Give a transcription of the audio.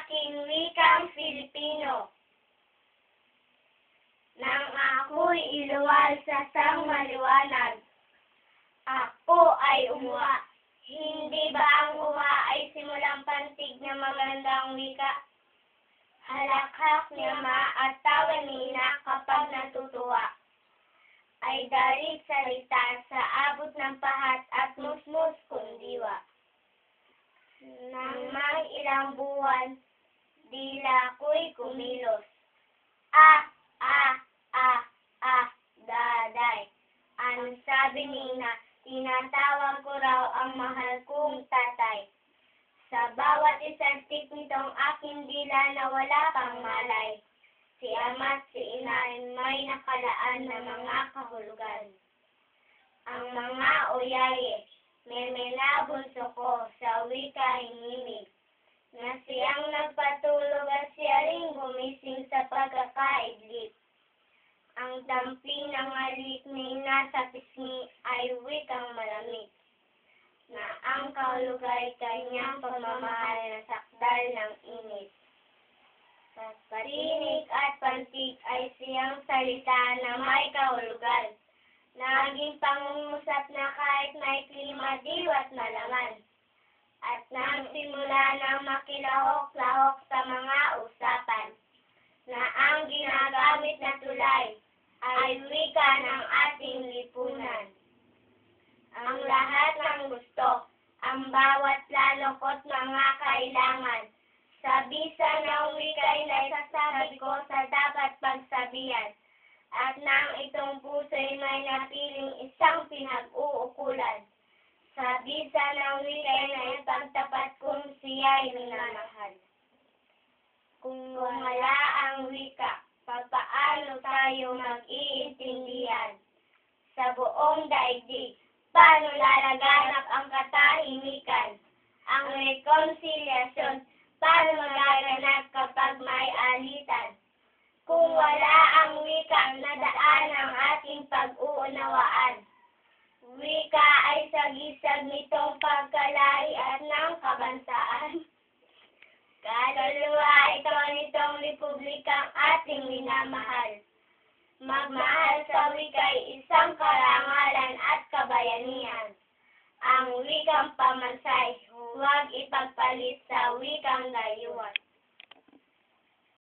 aking wikang Filipino. Nang ako'y iluwal sa sang maliwanag, ako ay umuha. Hindi ba ang uha ay simulang pantig na magandang wika? Halakhak ni ama at tawa ni ina kapag natutuwa, ay dalit salita sa abot ng pahat at musmus kundiwa. Nang mang ilang buwan, dila ko'y kumilos. Daday. Ang sabi ni ina, tinatawag ko raw ang mahal kong tatay. Sa bawat isang tik nitong aking dila na wala pang malay, si ama at si ina ay may nakalaan na mga kahulugan. Ang mga oyaye, memena bunso ko sa wika hingimig, na siyang nagpatulog at siya ring gumising sa pagkakaidlip. Ang dampi ng alik ni nasa pisngi ay wikang malamig, na ang kahulugay kanyang pagmamahal na sakdal ng init. Sa parinig at pantig ay siyang salita na may kahulugan, naging pangungusap na kahit may klima diwa't malaman, at nang simula ng makilahok-lahok sa mga usapan, na ang ginagamit na tulay ay wika ng ating lipunan. Ang lahat ng gusto, ang bawat lalokot mga kailangan, sa bisa ng wika'y naisasabi ko sa dapat pagsabihan, at nang itong puso'y may napiling isang pinag-uukulan, sa bisa ng wika'y naipagtapat kung siya'y minamahal. Kung wala ang wika, papaano tayo mag-iintindihan? Sa buong daigdig, paano lalaganap ang katahimikan? Ang rekonsiliasyon, paano magaganap kapag may alitan? Kung wala ang wika na daan ang ating pag-uunawaan, wika ay sagisag nitong pagkalari at ng kabantaan. Kaluluwa ito nitong republikang ating minamahal. Magmahal sa wika'y isang karangalan at kabayanihan. Ang wikang pamansay, huwag ipagpalit sa wikang dayuhan.